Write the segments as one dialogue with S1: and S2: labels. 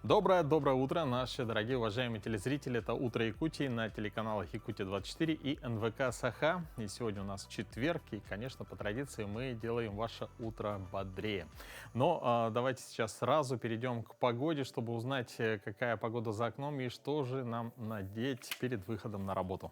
S1: Доброе утро, наши дорогие уважаемые телезрители. Это «Утро Якутии» на телеканалах Якутия-24 и НВК Саха. И сегодня у нас четверг, и, конечно, по традиции мы делаем ваше утро бодрее. Но давайте сейчас сразу перейдем к погоде, чтобы узнать, какая погода за окном и что же нам надеть перед выходом на работу.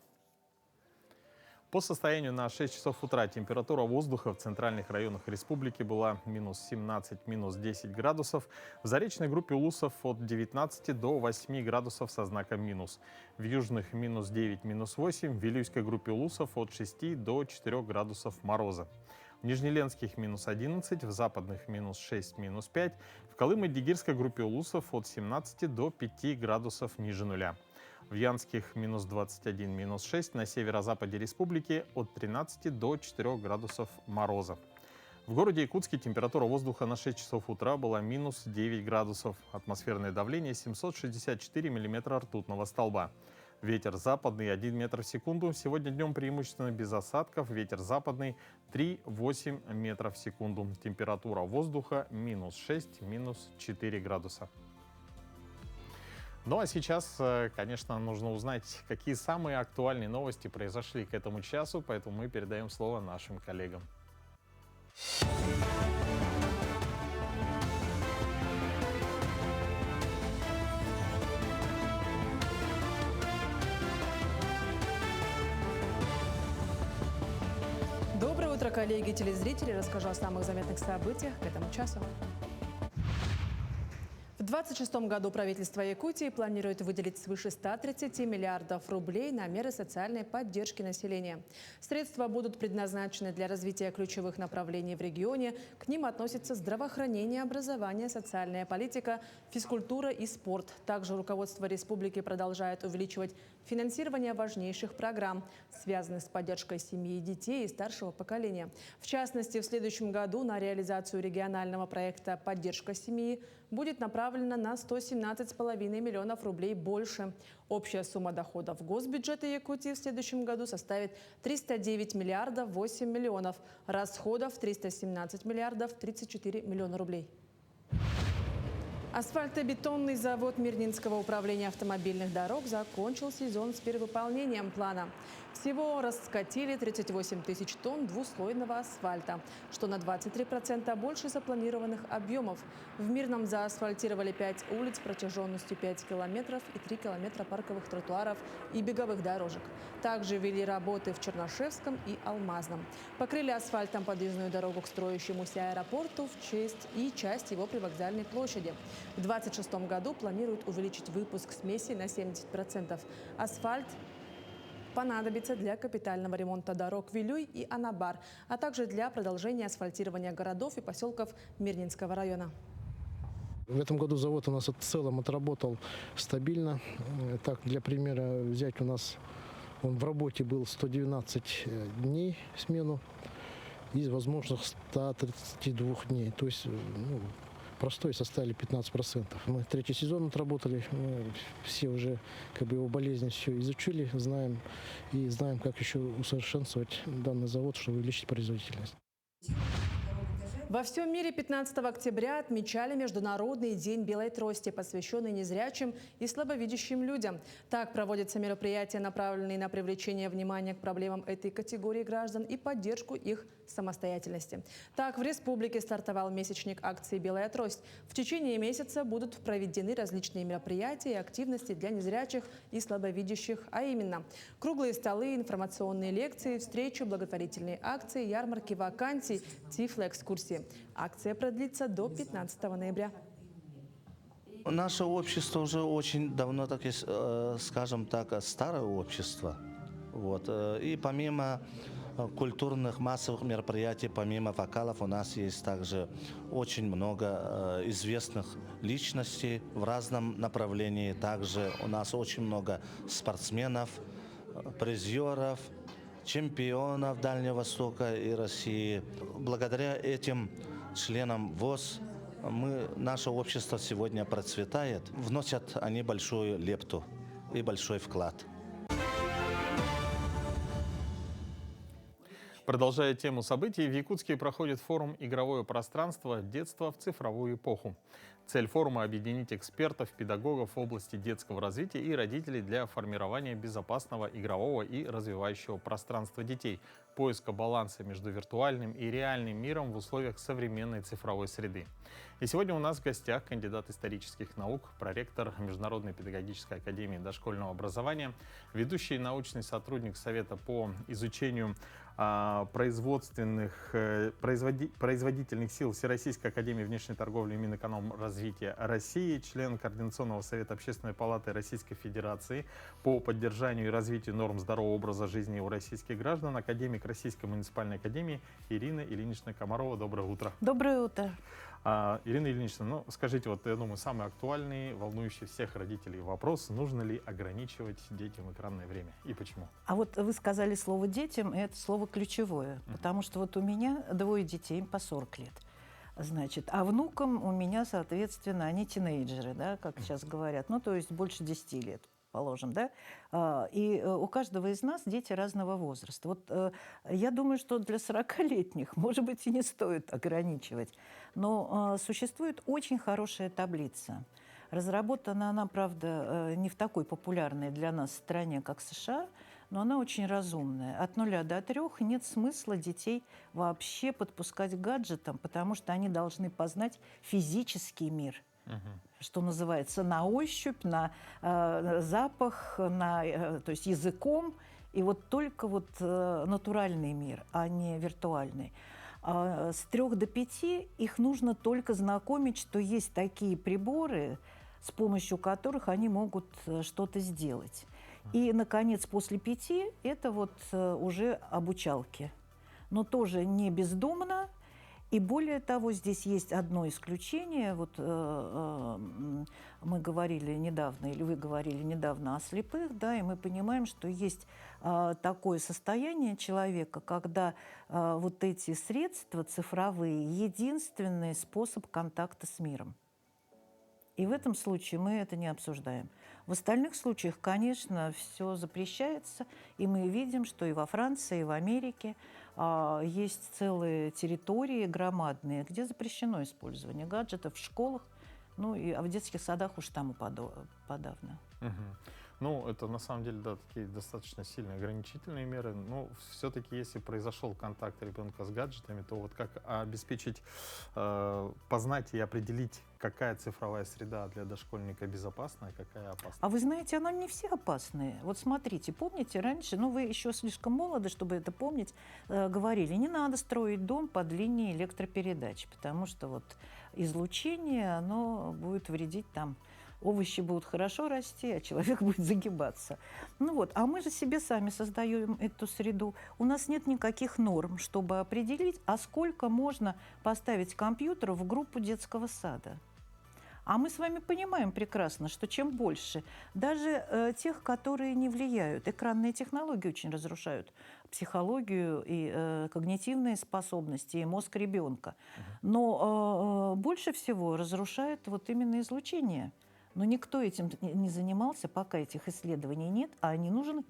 S1: По состоянию на 6 часов утра температура воздуха в центральных районах республики была минус 17, минус 10 градусов. В заречной группе Улусов от 19 до 8 градусов со знаком минус. В южных минус 9, минус 8. В Вилюйской группе Улусов от 6 до 4 градусов мороза. В Нижнеленских минус 11, в западных минус 6, минус 5. В Колымо-Дигирской группе Улусов от 17 до 5 градусов ниже нуля. В Янских минус 21, минус 6, на северо-западе республики от 13 до 4 градусов мороза. В городе Якутске температура воздуха на 6 часов утра была минус 9 градусов. Атмосферное давление 764 миллиметра ртутного столба. Ветер западный 1 метр в секунду. Сегодня днем преимущественно без осадков. Ветер западный 3,8 метров в секунду. Температура воздуха минус 6, минус 4 градуса. Ну а сейчас, конечно, нужно узнать, какие самые актуальные новости произошли к этому часу, поэтому мы передаем слово нашим коллегам.
S2: Доброе утро, коллеги и телезрители. Расскажу о самых заметных событиях к этому часу. В 2026 году правительство Якутии планирует выделить свыше 130 миллиардов рублей на меры социальной поддержки населения. Средства будут предназначены для развития ключевых направлений в регионе. К ним относятся здравоохранение, образование, социальная политика, физкультура и спорт. Также руководство республики продолжает увеличивать финансирование важнейших программ, связанных с поддержкой семьи и детей и старшего поколения. В частности, в следующем году на реализацию регионального проекта «Поддержка семьи» будет направлена на 117,5 миллионов рублей больше. Общая сумма доходов госбюджета Якутии в следующем году составит 309 миллиардов 8 миллионов, расходов 317 миллиардов 34 миллиона рублей. Асфальтобетонный завод Мирнинского управления автомобильных дорог закончил сезон с перевыполнением плана. Всего раскатили 38 тысяч тонн двуслойного асфальта, что на 23% больше запланированных объемов. В Мирном заасфальтировали 5 улиц протяженностью 5 километров и 3 километра парковых тротуаров и беговых дорожек. Также вели работы в Чернышевском и Алмазном. Покрыли асфальтом подъездную дорогу к строящемуся аэропорту и часть его привокзальной площади. В 2026 году планируют увеличить выпуск смеси на 70%. Асфальт понадобится для капитального ремонта дорог Вилюй и Анабар, а также для продолжения асфальтирования городов и поселков Мирнинского района.
S3: В этом году завод у нас в целом отработал стабильно. Так, для примера взять, у нас он в работе был 112 дней в смену из возможных 132 дней. То есть простой составили 15%. Мы третий сезон отработали, мы все уже его болезнь все изучили, знаем как еще усовершенствовать данный завод, чтобы увеличить производительность.
S2: Во всем мире 15 октября отмечали Международный день белой трости, посвященный незрячим и слабовидящим людям. Так проводятся мероприятия, направленные на привлечение внимания к проблемам этой категории граждан и поддержку их самостоятельности. Так, в республике стартовал месячник акции «Белая трость». В течение месяца будут проведены различные мероприятия и активности для незрячих и слабовидящих, а именно круглые столы, информационные лекции, встречи, благотворительные акции, ярмарки вакансий, тифлоэкскурсии. Акция продлится до 15 ноября.
S4: Наше общество уже очень давно, скажем так, старое общество. И помимо культурных массовых мероприятий, помимо вокалов, у нас есть также очень много известных личностей в разном направлении. Также у нас очень много спортсменов, призеров, чемпионов Дальнего Востока и России. Благодаря этим членам ВОС наше общество сегодня процветает. Вносят они большую лепту и большой вклад.
S1: Продолжая тему событий, в Якутске проходит форум «Игровое пространство. Детство в цифровую эпоху». Цель форума – объединить экспертов, педагогов в области детского развития и родителей для формирования безопасного игрового и развивающего пространства детей, поиска баланса между виртуальным и реальным миром в условиях современной цифровой среды. И сегодня у нас в гостях кандидат исторических наук, проректор Международной педагогической академии дошкольного образования, ведущий научный сотрудник Совета по изучению производительных сил Всероссийской академии внешней торговли и Минэкономразвития России, член Координационного совета Общественной палаты Российской Федерации по поддержанию и развитию норм здорового образа жизни у российских граждан, академик Российской муниципальной академии Ирина Ильинична Комарова. Доброе утро.
S5: Доброе утро.
S1: Ирина Ильинична, ну скажите, вот я думаю, самый актуальный, волнующий всех родителей вопрос: нужно ли ограничивать детям экранное время и почему?
S5: А вот вы сказали слово «детям», и это слово ключевое, потому что вот у меня 2 детей, им по 40 лет. Значит, а внукам у меня, соответственно, они тинейджеры, да, как сейчас говорят, ну, то есть больше 10 лет, положим, да, и у каждого из нас дети разного возраста. Вот я думаю, что для 40-летних, может быть, и не стоит ограничивать, но существует очень хорошая таблица. Разработана она, правда, не в такой популярной для нас стране, как США, но она очень разумная. От 0 до 3 нет смысла детей вообще подпускать к гаджетам, потому что они должны познать физический мир, что называется, на ощупь, на запах, то есть языком, и вот только вот натуральный мир, а не виртуальный. С 3 до 5 их нужно только знакомить, что есть такие приборы, с помощью которых они могут что-то сделать. И, наконец, после 5 это вот уже обучалки. Но тоже не бездумно. И более того, здесь есть одно исключение. Вот мы говорили недавно, или вы говорили недавно о слепых, да, и мы понимаем, что есть такое состояние человека, когда вот эти средства цифровые — единственный способ контакта с миром. И в этом случае мы это не обсуждаем. В остальных случаях, конечно, все запрещается, и мы видим, что и во Франции, и в Америке есть целые территории громадные, где запрещено использование гаджетов в школах, ну и в детских садах уж там и подавно.
S1: Ну, это на самом деле, да, такие достаточно сильные ограничительные меры. Но все-таки, если произошел контакт ребенка с гаджетами, то вот как обеспечить, познать и определить, какая цифровая среда для дошкольника безопасная, какая опасна?
S5: А вы знаете, она не все опасные. Вот смотрите, помните, раньше, ну вы еще слишком молоды, чтобы это помнить, говорили, не надо строить дом под линией электропередач, потому что вот излучение, оно будет вредить там. Овощи будут хорошо расти, а человек будет загибаться. Ну вот, а мы же себе сами создаем эту среду. У нас нет никаких норм, чтобы определить, а сколько можно поставить компьютеров в группу детского сада. А мы с вами понимаем прекрасно, что чем больше, даже тех, которые не влияют, экранные технологии очень разрушают психологию и когнитивные способности, и мозг ребенка. Но больше всего разрушает вот именно излучение. Но никто этим не занимался, пока этих исследований нет, а они нужны.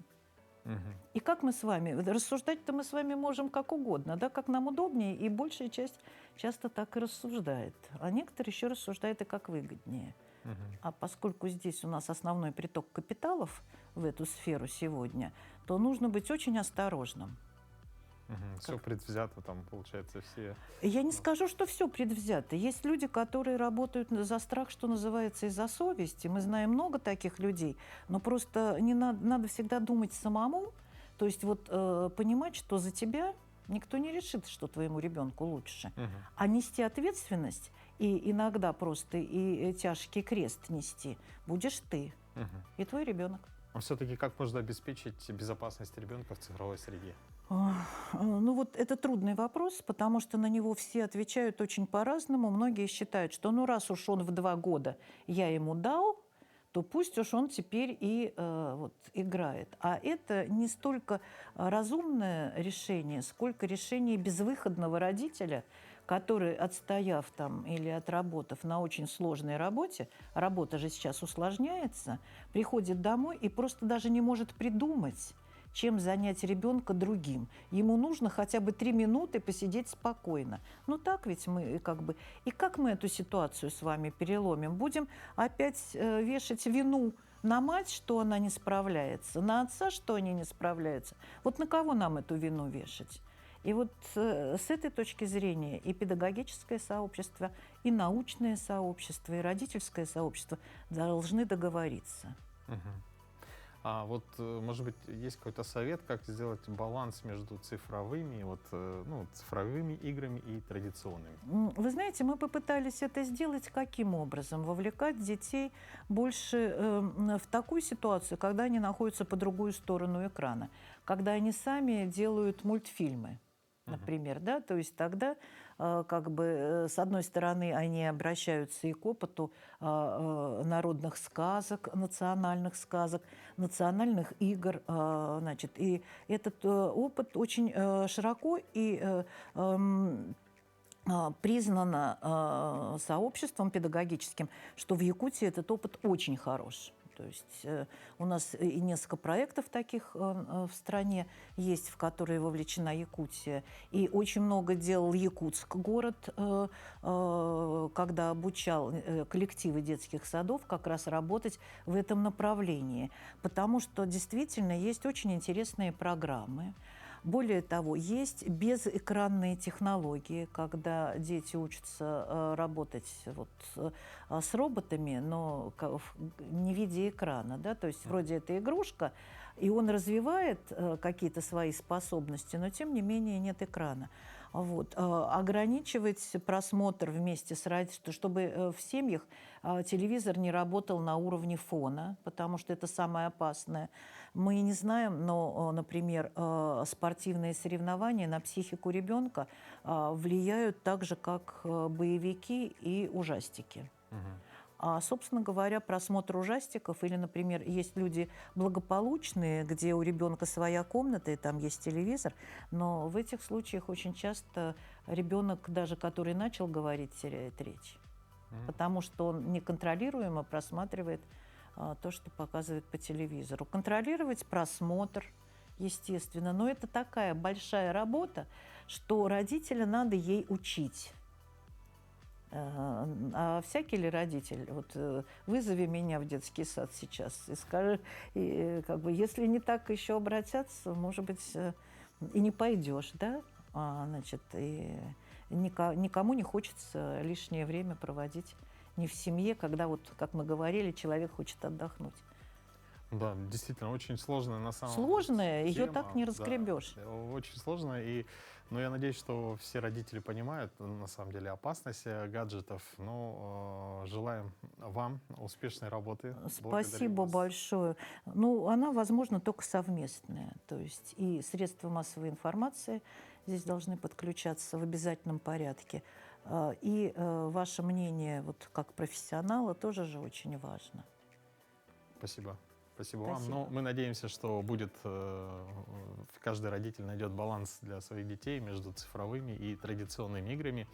S5: И как мы с вами, рассуждать-то мы с вами можем как угодно, да, как нам удобнее, и большая часть часто так и рассуждает. А некоторые еще рассуждают и как выгоднее. А поскольку здесь у нас основной приток капиталов в эту сферу сегодня, то нужно быть очень осторожным.
S1: Все предвзято там, получается, все.
S5: Я не скажу, что все предвзято. Есть люди, которые работают за страх, что называется, и за совесть. И мы знаем много таких людей. Но просто не надо всегда думать самому. То есть вот понимать, что за тебя никто не решит, что твоему ребенку лучше. А нести ответственность и иногда просто и тяжкий крест нести будешь ты и твой ребенок.
S1: А все-таки как можно обеспечить безопасность ребенка в цифровой среде?
S5: Ну вот это трудный вопрос, потому что на него все отвечают очень по-разному. Многие считают, что ну раз уж он в 2 года я ему дал, то пусть уж он теперь и вот, играет. А это не столько разумное решение, сколько решение безвыходного родителя, который, отстояв там или отработав на очень сложной работе, работа же сейчас усложняется, приходит домой и просто даже не может придумать, чем занять ребенка другим. Ему нужно хотя бы 3 минуты посидеть спокойно. Ну так ведь мы как бы... И как мы эту ситуацию с вами переломим? Будем опять вешать вину на мать, что она не справляется, на отца, что они не справляются. Вот на кого нам эту вину вешать? И вот с этой точки зрения и педагогическое сообщество, и научное сообщество, и родительское сообщество должны договориться.
S1: А вот, может быть, есть какой-то совет, как сделать баланс между цифровыми, цифровыми играми и традиционными?
S5: Вы знаете, мы попытались это сделать каким образом? Вовлекать детей больше в такую ситуацию, когда они находятся по другую сторону экрана, когда они сами делают мультфильмы, например, да, то есть тогда с одной стороны, они обращаются и к опыту народных сказок, национальных игр, и этот опыт очень широко и признано сообществом педагогическим, что в Якутии этот опыт очень хорош. То есть у нас и несколько проектов таких в стране есть, в которые вовлечена Якутия. И очень много делал Якутск, город, когда обучал коллективы детских садов как раз работать в этом направлении. Потому что действительно есть очень интересные программы. Более того, есть безэкранные технологии, когда дети учатся работать с роботами, но не в виде экрана. Да? То есть вроде это игрушка, и он развивает какие-то свои способности, но тем не менее нет экрана. Ограничивать просмотр вместе с родителями, чтобы в семьях телевизор не работал на уровне фона, потому что это самое опасное. Мы не знаем, но, например, спортивные соревнования на психику ребенка влияют так же, как боевики и ужастики. А, собственно говоря, просмотр ужастиков или, например, есть люди благополучные, где у ребенка своя комната и там есть телевизор, но в этих случаях очень часто ребенок, даже который начал говорить, теряет речь, потому что он неконтролируемо просматривает то, что показывает по телевизору. Контролировать просмотр, естественно, но это такая большая работа, что родителя надо ей учить. А всякий ли родитель, вызови меня в детский сад сейчас и скажи, если не так еще обратятся, может быть, и не пойдешь, да? И никому не хочется лишнее время проводить не в семье, когда, как мы говорили, человек хочет отдохнуть.
S1: Да, действительно, очень сложная на самом деле.
S5: Сложная, ее так не разгребешь.
S1: Да, очень сложная. Но я надеюсь, что все родители понимают, на самом деле, опасность гаджетов. Желаем вам успешной работы.
S5: Спасибо большое. Она, возможно, только совместная. То есть и средства массовой информации здесь должны подключаться в обязательном порядке. И ваше мнение, как профессионала, тоже же очень важно.
S1: Спасибо. Спасибо вам. Но мы надеемся, что каждый родитель найдет баланс для своих детей между цифровыми и традиционными играми.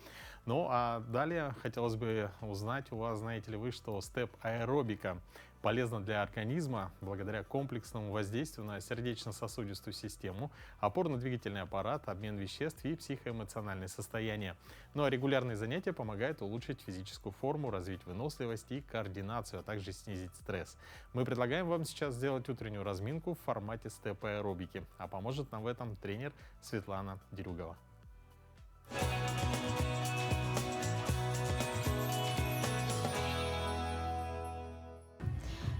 S1: А далее хотелось бы узнать у вас, знаете ли вы, что степ-аэробика полезна для организма благодаря комплексному воздействию на сердечно-сосудистую систему, опорно-двигательный аппарат, обмен веществ и психоэмоциональное состояние. А регулярные занятия помогают улучшить физическую форму, развить выносливость и координацию, а также снизить стресс. Мы предлагаем вам сейчас сделать утреннюю разминку в формате степ-аэробики, а поможет нам в этом тренер Светлана Дерюгова.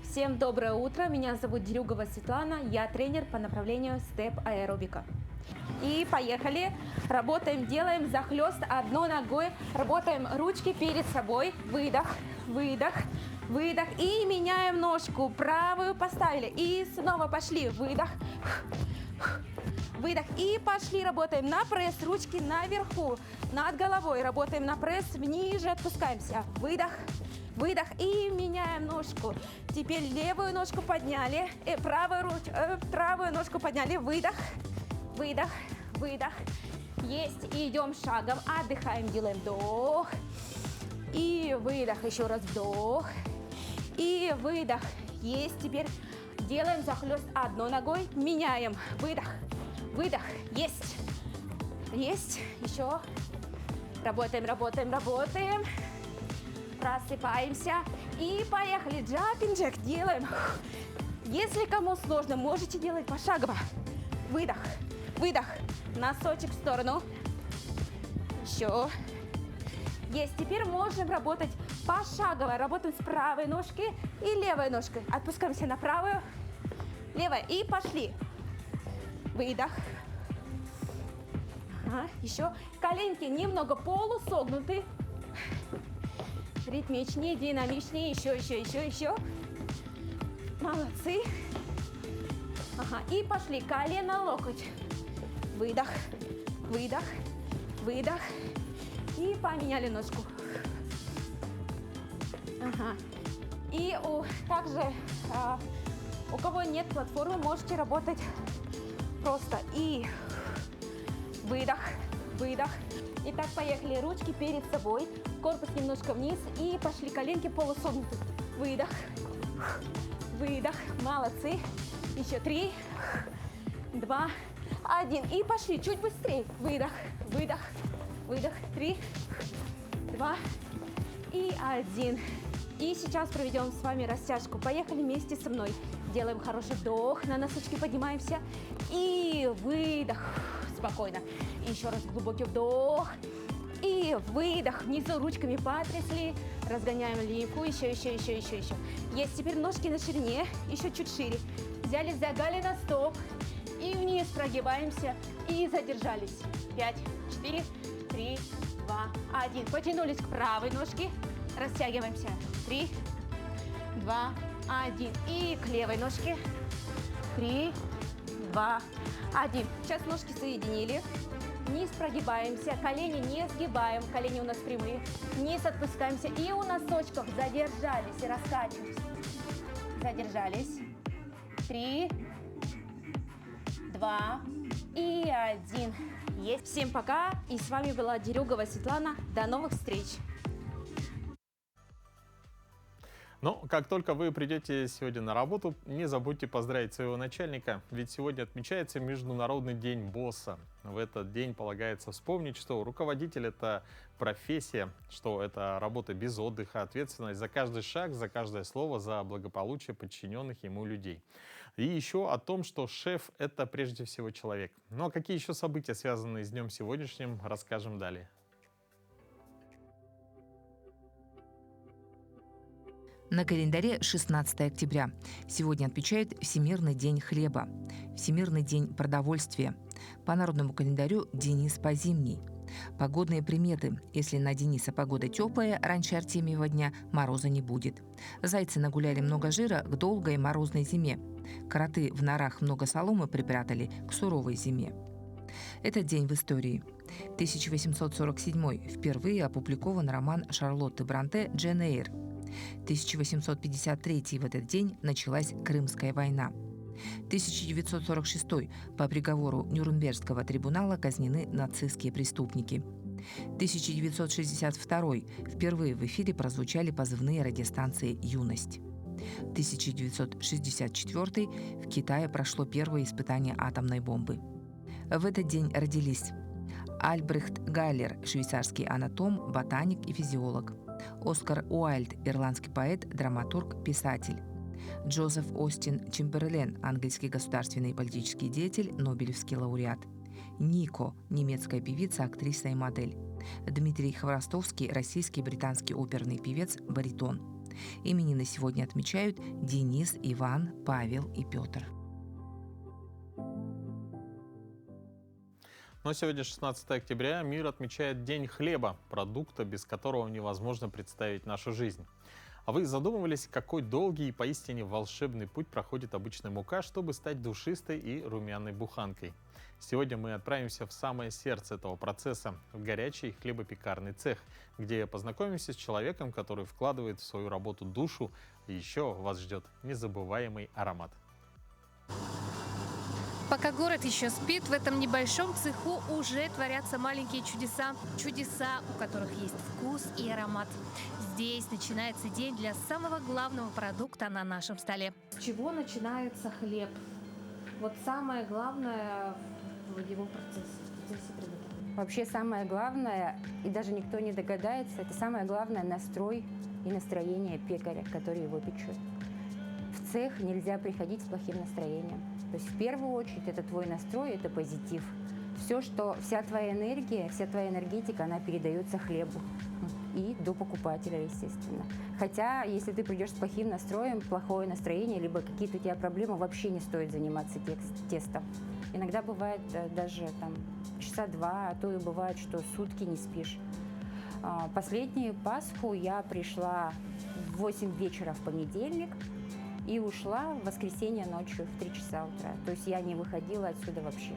S6: Всем доброе утро, меня зовут Дерюгова Светлана, я тренер по направлению степ-аэробика. И поехали, работаем, делаем захлест одной ногой, работаем ручки перед собой, выдох, выдох, выдох и меняем ножку, правую поставили и снова пошли, выдох, выдох и пошли, работаем на пресс, ручки наверху, над головой, работаем на пресс, ниже опускаемся, выдох. Выдох и меняем ножку. Теперь левую ножку подняли, правую ножку подняли. Выдох, выдох, выдох. Есть. И идем шагом, отдыхаем, делаем вдох. И выдох, еще раз вдох. И выдох. Есть. Теперь Делаем захлест одной ногой, меняем. Выдох, выдох, есть. Есть, еще. Работаем, работаем, работаем. Просыпаемся. И поехали. Jumping jack делаем. Если кому сложно, можете делать пошагово. Выдох, выдох. Носочек в сторону. Еще. Есть. Теперь можем работать пошагово. Работаем с правой ножки и левой ножкой. Отпускаемся на правую, левая. И пошли. Выдох. Ага. Еще. Коленки немного полусогнуты. Ритмичнее, динамичнее. Еще, еще, еще, еще. Молодцы. Ага. И пошли. Колено, локоть. Выдох, выдох, выдох. И поменяли ножку. Ага. И также, у кого нет платформы, можете работать просто. И выдох, выдох. Итак, поехали. Ручки перед собой. Корпус немножко вниз. И пошли коленки полусогнуты. Выдох, выдох. Молодцы. Еще 3, 2, 1. И пошли чуть быстрее. Выдох, выдох, выдох. 3, 2 и 1. И сейчас проведем с вами растяжку. Поехали вместе со мной. Делаем хороший вдох, на носочки поднимаемся. И выдох. Спокойно. И еще раз глубокий вдох. И выдох. Внизу ручками потрясли. Разгоняем лимфу. Еще, еще, еще, еще, еще. Есть. Теперь ножки на ширине. Еще чуть шире. Взяли за голено, стоп. И вниз прогибаемся. И задержались. 5, 4, 3, 2, 1. Потянулись к правой ножке. Растягиваемся. 3, 2, 1. И к левой ножке. 3, 2, 1. Сейчас ножки соединили. Вниз прогибаемся. Колени не сгибаем. Колени у нас прямые. Вниз отпускаемся. И у носочков задержались. И раскачиваемся. Задержались. 3, 2 и 1. Есть. Всем пока. И с вами была Дерюгова Светлана. До новых встреч.
S1: Но как только вы придете сегодня на работу, не забудьте поздравить своего начальника, ведь сегодня отмечается Международный день босса. В этот день полагается вспомнить, что руководитель — это профессия, что это работа без отдыха, ответственность за каждый шаг, за каждое слово, за благополучие подчиненных ему людей. И еще о том, что шеф — это прежде всего человек. Ну а какие еще события, связанные с днем сегодняшним, расскажем далее.
S7: На календаре 16 октября. Сегодня отмечают Всемирный день хлеба, Всемирный день продовольствия. По народному календарю Денис по-зимний. Погодные приметы. Если на Дениса погода теплая, раньше Артемьева дня мороза не будет. Зайцы нагуляли много жира к долгой морозной зиме. Кроты в норах много соломы припрятали к суровой зиме. Этот день в истории. 1847 впервые опубликован роман Шарлотты Бронте «Джейн Эйр». 1853 в этот день началась Крымская война. 1946 по приговору Нюрнбергского трибунала казнены нацистские преступники. 1962 впервые в эфире прозвучали позывные радиостанции «Юность». 1964 в Китае прошло первое испытание атомной бомбы. В этот день родились Альбрехт Гайлер, швейцарский анатом, ботаник и физиолог. Оскар Уайльд, ирландский поэт, драматург, писатель. Джозеф Остин Чемберлен, английский государственный и политический деятель, нобелевский лауреат. Нико, немецкая певица, актриса и модель. Дмитрий Хворостовский, российский и британский оперный певец, баритон. Именины сегодня отмечают Денис, Иван, Павел и Петр.
S1: Но сегодня 16 октября, мир отмечает День хлеба, продукта, без которого невозможно представить нашу жизнь. А вы задумывались, какой долгий и поистине волшебный путь проходит обычная мука, чтобы стать душистой и румяной буханкой? Сегодня мы отправимся в самое сердце этого процесса, в горячий хлебопекарный цех, где познакомимся с человеком, который вкладывает в свою работу душу, и еще вас ждет незабываемый аромат.
S8: Пока город еще спит, в этом небольшом цеху уже творятся маленькие чудеса. Чудеса, у которых есть вкус и аромат. Здесь начинается день для самого главного продукта на нашем столе.
S6: С чего начинается хлеб? Вот самое главное в его процессе приготовления.
S9: Вообще самое главное, и даже никто не догадается, это самое главное настрой и настроение пекаря, который его печет. В цех нельзя приходить с плохим настроением. То есть в первую очередь это твой настрой, это позитив. Вся твоя энергия, вся твоя энергетика, она передается хлебу и до покупателя, естественно. Хотя, если ты придешь с плохим настроем, плохое настроение, либо какие-то у тебя проблемы, вообще не стоит заниматься тестом. Иногда бывает даже там часа два, а то и бывает, что сутки не спишь. Последнюю Пасху я пришла в 8 вечера в понедельник и ушла в воскресенье ночью в 3 часа утра. То есть я не выходила отсюда вообще.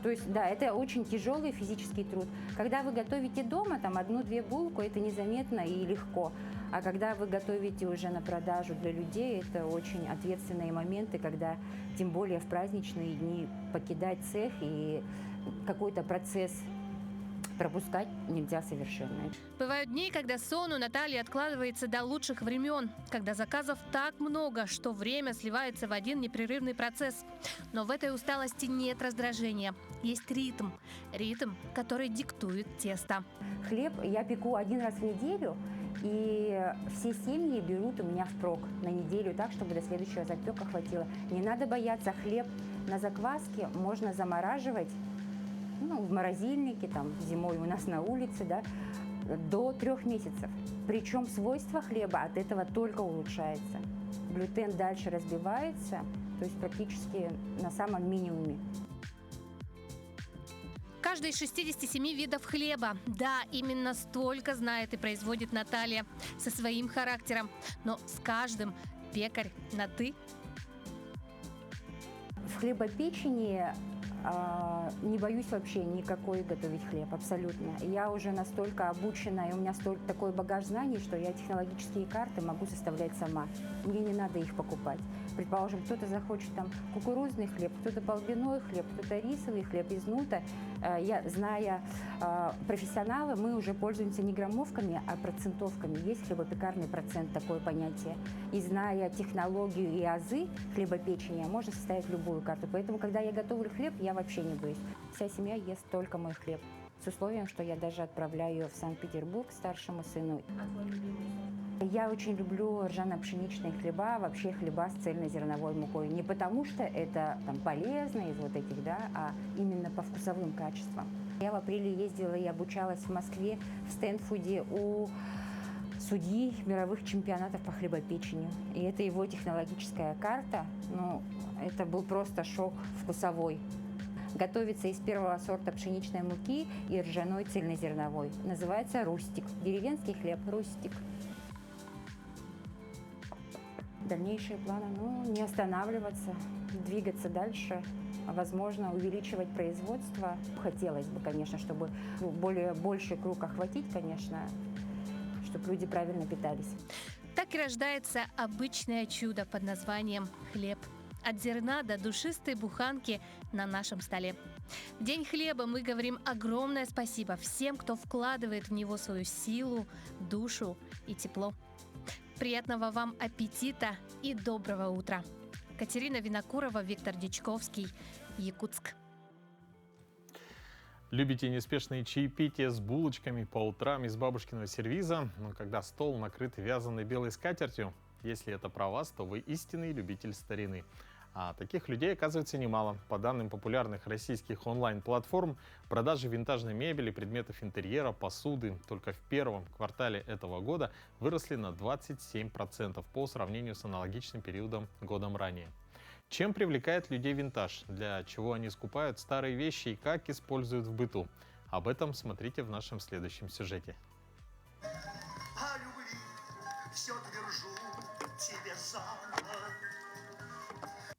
S9: То есть, да, это очень тяжелый физический труд. Когда вы готовите дома, там, 1-2 булку, это незаметно и легко. А когда вы готовите уже на продажу для людей, это очень ответственные моменты, когда, тем более в праздничные дни, покидать цех и какой-то процесс пропускать нельзя совершенно.
S8: Бывают дни, когда сон у Натальи откладывается до лучших времен, когда заказов так много, что время сливается в один непрерывный процесс. Но в этой усталости нет раздражения. Есть ритм, который диктует тесто.
S9: Хлеб я пеку 1 раз в неделю, и все семьи берут у меня впрок на неделю так, чтобы до следующего запека хватило. Не надо бояться, хлеб на закваске можно замораживать, в морозильнике, там, зимой у нас на улице, да, до 3 месяцев. Причем свойства хлеба от этого только улучшается. Глютен дальше разбивается, то есть практически на самом минимуме.
S8: Каждый из 67 видов хлеба. Да, именно столько знает и производит Наталья со своим характером. Но с каждым пекарь на «ты».
S9: В хлебопечении не боюсь вообще никакой готовить хлеб, абсолютно. Я уже настолько обучена, и у меня такой багаж знаний, что я технологические карты могу составлять сама. Мне не надо их покупать. Предположим, кто-то захочет там кукурузный хлеб, кто-то полбяной хлеб, кто-то рисовый хлеб из нута. Зная профессионалы, мы уже пользуемся не граммовками, а процентовками. Есть хлебопекарный процент, такое понятие. И зная технологию и азы хлебопечения, можно составить любую карту. Поэтому, когда я готовлю хлеб, я вообще не боюсь. Вся семья ест только мой хлеб. С условием, что я даже отправляю ее в Санкт-Петербург старшему сыну. Я очень люблю ржано-пшеничные хлеба, вообще хлеба с цельнозерновой мукой. Не потому что это там полезно из вот этих, да, а именно по вкусовым качествам. Я в апреле ездила и обучалась в Москве в Стэнфорде у судьи мировых чемпионатов по хлебопечению. И это его технологическая карта. Это был просто шок вкусовой. Готовится из первого сорта пшеничной муки и ржаной цельнозерновой. Называется рустик. Деревенский хлеб рустик. Дальнейшие планы, не останавливаться, двигаться дальше, возможно, увеличивать производство. Хотелось бы, конечно, чтобы больший круг охватить, конечно, чтобы люди правильно питались.
S8: Так и рождается обычное чудо под названием хлеб. От зерна до душистой буханки на нашем столе. В День хлеба мы говорим огромное спасибо всем, кто вкладывает в него свою силу, душу и тепло. Приятного вам аппетита и доброго утра. Катерина Винокурова, Виктор Дичковский, Якутск.
S1: Любите неспешные чаепития с булочками по утрам из бабушкиного сервиза, но когда стол накрыт вязаной белой скатертью? Если это про вас, то вы истинный любитель старины. А таких людей оказывается немало. По данным популярных российских онлайн-платформ, продажи винтажной мебели, предметов интерьера, посуды только в первом квартале этого года выросли на 27% по сравнению с аналогичным периодом годом ранее. Чем привлекает людей винтаж? Для чего они скупают старые вещи и как используют в быту? Об этом смотрите в нашем следующем сюжете.
S10: О любви все твержу тебе сам.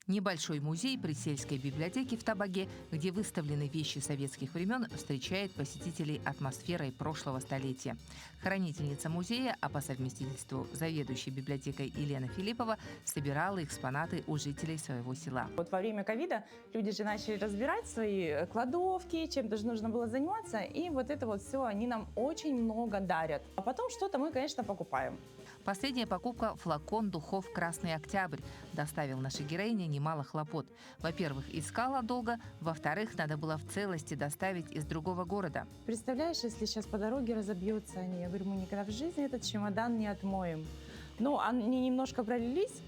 S7: Небольшой музей при сельской библиотеке в Табаге, где выставлены вещи советских времен, встречает посетителей атмосферой прошлого столетия. Хранительница музея, а по совместительству заведующей библиотекой Елена Филиппова, собирала экспонаты у жителей своего села.
S11: Вот во время ковида люди же начали разбирать свои кладовки, чем-то же нужно было заниматься, и вот это вот все они нам очень много дарят. А потом что-то мы, конечно, покупаем.
S7: Последняя покупка – флакон духов «Красный Октябрь» доставил нашей героине немало хлопот. Во-первых, искала долго, во-вторых, надо было в целости доставить из другого города.
S11: Представляешь, если сейчас по дороге разобьются они, я говорю, мы никогда в жизни этот чемодан не отмоем. Ну, они немножко пролились,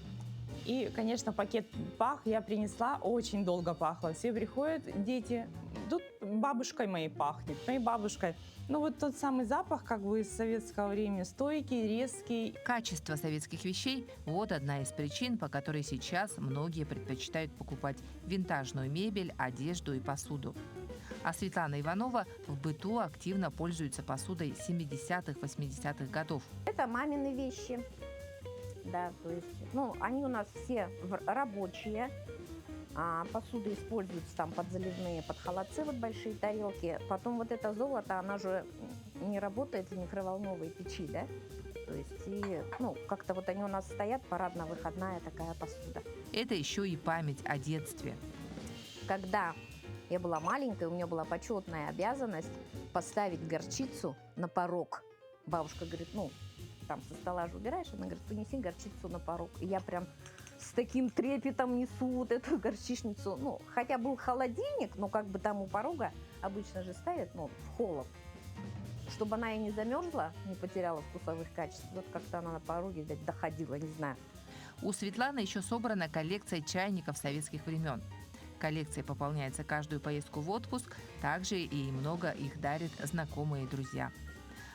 S11: и, конечно, пакет пах я принесла, очень долго пахло. Все приходят, дети, тут бабушкой моей пахнет, моей бабушкой. Ну вот тот самый запах, как бы из советского времени, стойкий, резкий.
S7: Качество советских вещей – вот одна из причин, по которой сейчас многие предпочитают покупать винтажную мебель, одежду и посуду. А Светлана Иванова в быту активно пользуется посудой 70-х, 80-х годов.
S12: Это мамины вещи. Да, то есть, ну, они у нас все рабочие. Посуда используется там под заливные, под холодцы, вот большие тарелки. Потом вот это золото, она же не работает в микроволновой печи, да? То есть, и, ну, как-то вот они у нас стоят, парадно-выходная такая посуда.
S7: Это еще и память о детстве.
S12: Когда я была маленькая, у меня была почетная обязанность поставить горчицу на порог. Бабушка говорит, ну, там со стола же убираешь, она говорит, понеси горчицу на порог. И я прям с таким трепетом несу вот эту горчичницу. Ну, хотя был холодильник, но как бы там у порога обычно же ставят, ну, в холод. Чтобы она и не замерзла, не потеряла вкусовых качеств. Вот как-то она на пороге, видать, доходила, не знаю.
S7: У Светланы еще собрана коллекция чайников советских времен. Коллекция пополняется каждую поездку в отпуск, также и много их дарят знакомые и друзья.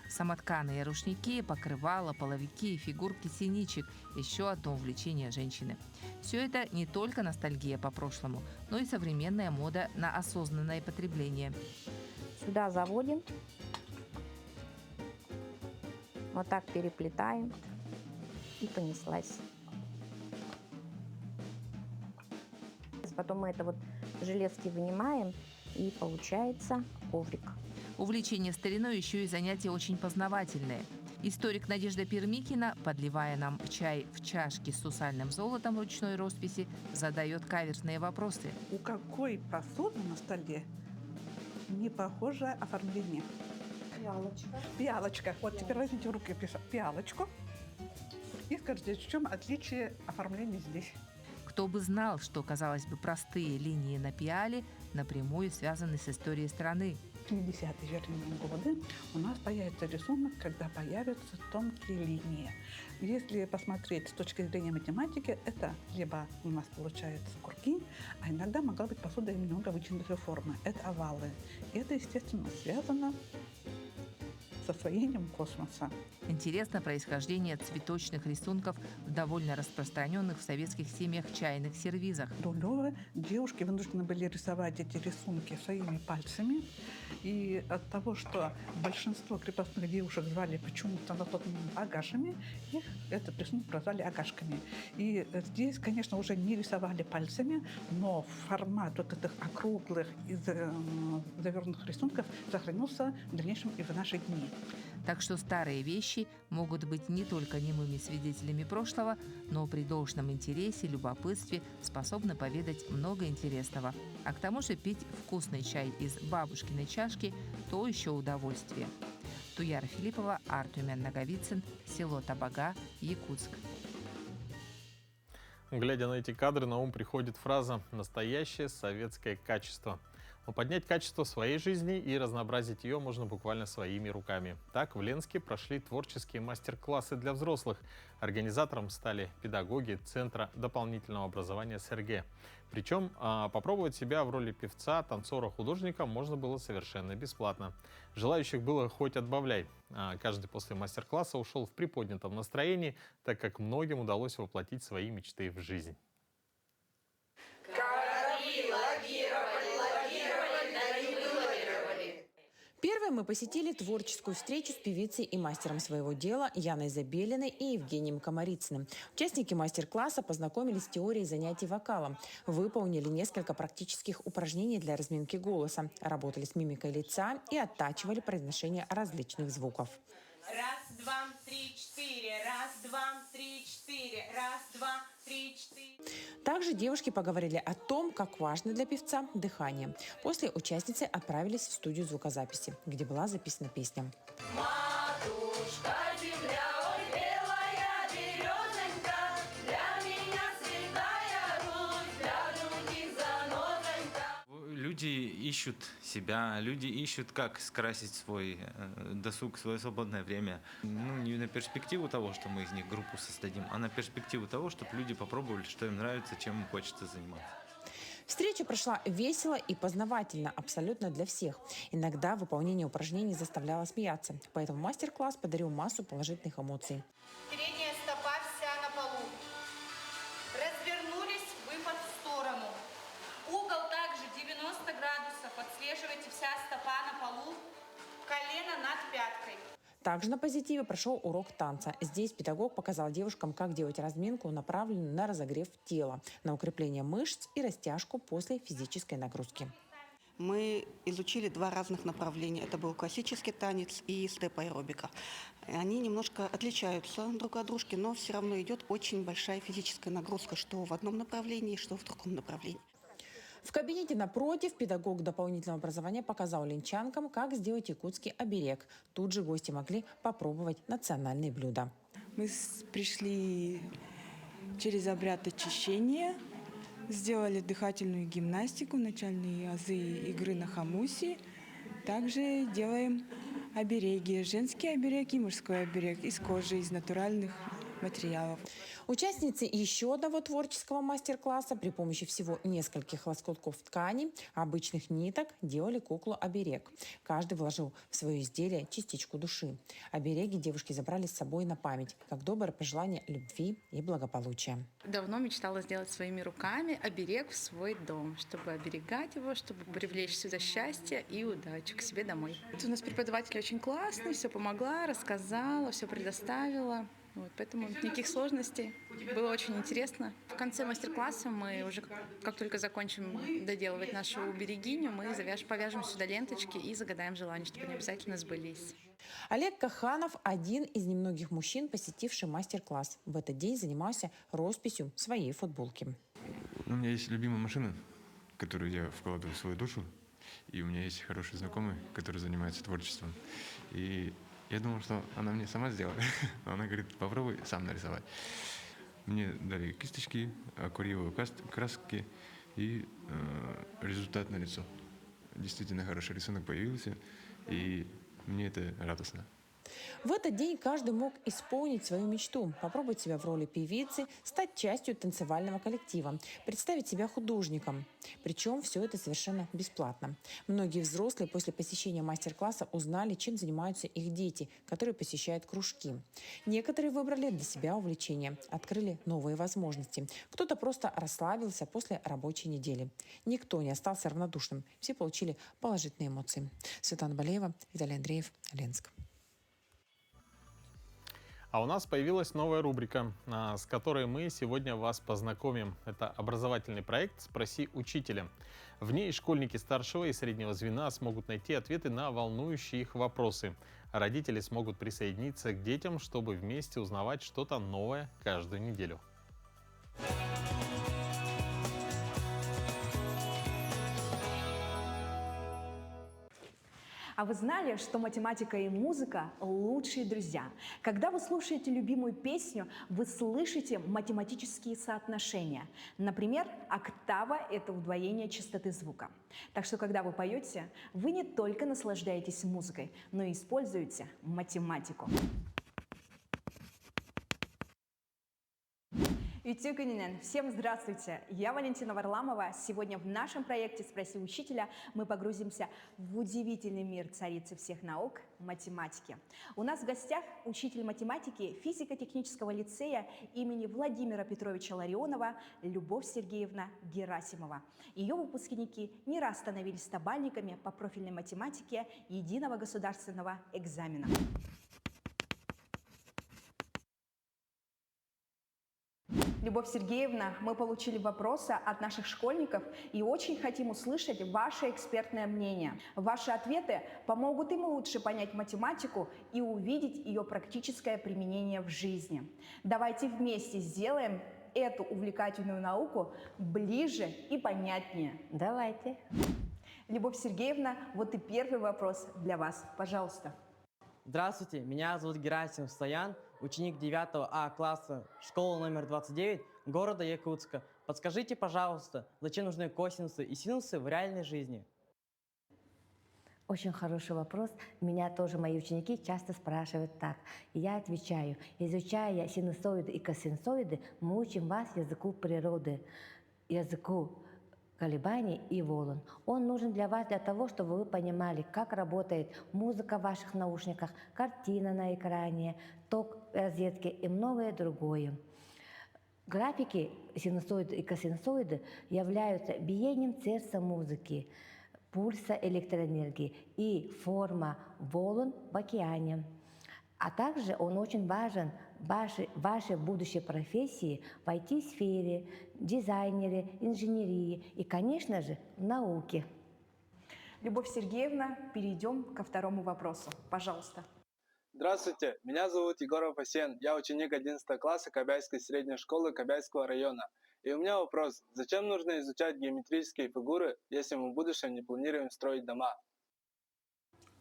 S7: Самотканые рушники, покрывала, половики и фигурки синичек – еще одно увлечение женщины. Все это не только ностальгия по прошлому, но и современная мода на осознанное потребление.
S12: Сюда заводим, вот так переплетаем и понеслась. Потом мы это вот железки вынимаем, и получается коврик.
S7: Увлечение стариной еще и занятие очень познавательное. Историк Надежда Пермикина, подливая нам чай в чашке с сусальным золотом ручной росписи, задает каверзные вопросы.
S13: У какой посуды на столе не похожее оформление?
S12: Пиалочка.
S13: Пиалочка. Вот теперь возьмите в руки пиалочку и скажите, в чем отличие оформления здесь?
S7: Кто бы знал, что, казалось бы, простые линии на пиале напрямую связаны с историей страны.
S13: 70-е верные годы у нас появится рисунок, когда появятся тонкие линии. Если посмотреть с точки зрения математики, это либо у нас получаются круги, а иногда могла быть посуда немного вытянутой формы. Это овалы. И это, естественно, связано с освоением космоса.
S7: Интересно происхождение цветочных рисунков в довольно распространенных в советских семьях чайных сервизах.
S13: Рулевые девушки вынуждены были рисовать эти рисунки своими пальцами. И от того, что большинство крепостных девушек звали почему-то на тот момент агашами, их этот рисунок прозвали агашками. И здесь, конечно, уже не рисовали пальцами, но формат вот этих округлых и завернутых рисунков сохранился в дальнейшем и в наши дни.
S7: Так что старые вещи могут быть не только немыми свидетелями прошлого, но при должном интересе, любопытстве способны поведать много интересного. А к тому же пить вкусный чай из бабушкиной чашки – то еще удовольствие. Туяра Филиппова, Артумен Наговицын, село Табага, Якутск.
S1: Глядя на эти кадры, на ум приходит фраза «настоящее советское качество». Но поднять качество своей жизни и разнообразить ее можно буквально своими руками. Так, в Ленске прошли творческие мастер-классы для взрослых. Организатором стали педагоги Центра дополнительного образования СРГ. Причем попробовать себя в роли певца, танцора, художника можно было совершенно бесплатно. Желающих было хоть отбавляй. Каждый после мастер-класса ушел в приподнятом настроении, так как многим удалось воплотить свои мечты в жизнь.
S14: Первый мы посетили творческую встречу с певицей и мастером своего дела Яной Забелиной и Евгением Комарицыным. Участники мастер-класса познакомились с теорией занятий вокалом, выполнили несколько практических упражнений для разминки голоса, работали с мимикой лица и оттачивали произношение различных звуков.
S15: Раз, два, три, четыре. Раз, два, три, четыре. Раз, два, три, четыре.
S14: Также девушки поговорили о том, как важно для певца дыхание. После участницы отправились в студию звукозаписи, где была записана песня.
S15: Матушка земля, ой, белая березонька, для меня святая Русь, для других занозонька.
S16: Люди ищут себя, люди ищут, как скрасить свой досуг, свое свободное время. Ну, не на перспективу того, что мы из них группу создадим, а на перспективу того, чтобы люди попробовали, что им нравится, чем им хочется заниматься.
S14: Встреча прошла весело и познавательно абсолютно для всех. Иногда выполнение упражнений заставляло смеяться, поэтому мастер-класс подарил массу положительных эмоций.
S15: Передняя стопа вся на полу. Развернулись, выпад в сторону. Угол также 90 градусов. Отслеживайте, вся стопа на полу. Колено над пяткой.
S14: Также на позитиве прошел урок танца. Здесь педагог показал девушкам, как делать разминку, направленную на разогрев тела, на укрепление мышц и растяжку после физической нагрузки.
S17: Мы изучили два разных направления. Это был классический танец и степ-аэробика. Они немножко отличаются друг от дружки, но все равно идет очень большая физическая нагрузка, что в одном направлении, что в другом направлении.
S14: В кабинете напротив педагог дополнительного образования показал ленчанкам, как сделать якутский оберег. Тут же гости могли попробовать национальные блюда.
S18: Мы пришли через обряд очищения, сделали дыхательную гимнастику, начальные азы игры на хамусе. Также делаем обереги, женский оберег и мужской оберег из кожи, из натуральных материалов.
S14: Участницы еще одного творческого мастер-класса при помощи всего нескольких лоскутков ткани, обычных ниток делали куклу-оберег. Каждый вложил в свое изделие частичку души. Обереги девушки забрали с собой на память, как доброе пожелание любви и благополучия.
S19: Давно мечтала сделать своими руками оберег в свой дом, чтобы оберегать его, чтобы привлечь сюда счастье и удачу к себе домой. У нас преподаватель очень классный, все помогла, рассказала, все предоставила. Вот, поэтому никаких сложностей. Было очень интересно. В конце мастер-класса мы уже, как только закончим доделывать нашу берегиню, мы повяжем сюда ленточки и загадаем желания, чтобы они обязательно сбылись.
S14: Олег Каханов – один из немногих мужчин, посетивший мастер-класс. В этот день занимался росписью своей футболки.
S20: У меня есть любимая машина, в которую я вкладываю свою душу. И у меня есть хороший знакомый, который занимается творчеством. И я думал, что она мне сама сделает. Она говорит, попробуй сам нарисовать. Мне дали кисточки, акварелевые краски и результат на лицо. Действительно хороший рисунок появился, и мне это радостно.
S14: В этот день каждый мог исполнить свою мечту, попробовать себя в роли певицы, стать частью танцевального коллектива, представить себя художником. Причем все это совершенно бесплатно. Многие взрослые после посещения мастер-класса узнали, чем занимаются их дети, которые посещают кружки. Некоторые выбрали для себя увлечение, открыли новые возможности. Кто-то просто расслабился после рабочей недели. Никто не остался равнодушным. Все получили положительные эмоции. Светлана Балеева, Виталий Андреев, Ленск.
S1: А у нас появилась новая рубрика, с которой мы сегодня вас познакомим. Это образовательный проект «Спроси учителя». В ней школьники старшего и среднего звена смогут найти ответы на волнующие их вопросы. Родители смогут присоединиться к детям, чтобы вместе узнавать что-то новое каждую неделю.
S21: А вы знали, что математика и музыка – лучшие друзья? Когда вы слушаете любимую песню, вы слышите математические соотношения. Например, октава – это удвоение частоты звука. Так что, когда вы поете, вы не только наслаждаетесь музыкой, но и используете математику. Ютюгининен, всем здравствуйте! Я Валентина Варламова. Сегодня в нашем проекте «Спроси учителя» мы погрузимся в удивительный мир царицы всех наук – математики. У нас в гостях учитель математики физико-технического лицея имени Владимира Петровича Ларионова Любовь Сергеевна Герасимова. Ее выпускники не раз становились стабальниками по профильной математике единого государственного экзамена. Любовь Сергеевна, мы получили вопросы от наших школьников и очень хотим услышать ваше экспертное мнение. Ваши ответы помогут им лучше понять математику и увидеть ее практическое применение в жизни. Давайте вместе сделаем эту увлекательную науку ближе и понятнее.
S12: Давайте.
S21: Любовь Сергеевна, вот и первый вопрос для вас. Пожалуйста.
S3: Здравствуйте, меня зовут Герасимов Стоян, ученик 9 А класса школы номер 29 города Якутска. Подскажите, пожалуйста, зачем нужны косинусы и синусы в реальной жизни?
S12: Очень хороший вопрос. Меня тоже мои ученики часто спрашивают так. И я отвечаю, изучая синусоиды и косинусоиды, мы учим вас языку природы, языку колебаний и волн. Он нужен для вас для того, чтобы вы понимали, как работает музыка в ваших наушниках, картина на экране, ток розетки и многое другое. Графики синусоиды и косинусоиды являются биением сердца музыки, пульса электроэнергии и форма волн в океане. А также он очень важен в вашей будущей профессии в IT-сфере, дизайнере, инженерии и, конечно же, в науке.
S21: Любовь Сергеевна, перейдем ко второму вопросу. Пожалуйста.
S22: Здравствуйте, меня зовут Егоров Асен, я ученик 11 класса Кобяйской средней школы Кобяйского района. И у меня вопрос, зачем нужно изучать геометрические фигуры, если мы в будущем не планируем строить дома?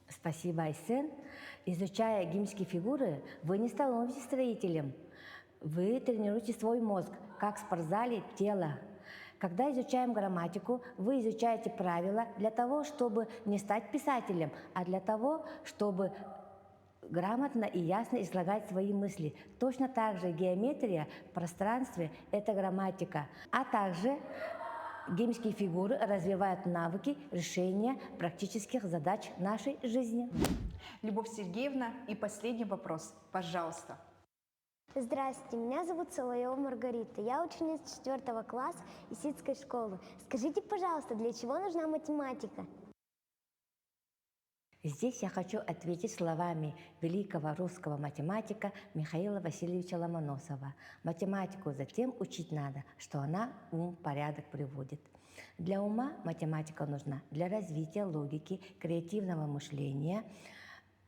S12: Спасибо, Айсен. Изучая геометрические фигуры, вы не становитесь строителем. Вы тренируете свой мозг, как в спортзале тело. Когда изучаем грамматику, вы изучаете правила для того, чтобы не стать писателем, а для того, чтобы грамотно и ясно излагать свои мысли. Точно так же геометрия в пространстве – это грамматика. А также геометрические фигуры развивают навыки решения практических задач нашей жизни.
S21: Любовь Сергеевна, и последний вопрос, пожалуйста.
S23: Здравствуйте, меня зовут Соловьева Маргарита. Я ученица 4 класса Исидской школы. Скажите, пожалуйста, для чего нужна математика?
S12: Здесь я хочу ответить словами великого русского математика Михаила Васильевича Ломоносова. Математику затем учить надо, что она ум в порядок приводит. Для ума математика нужна для развития логики, креативного мышления,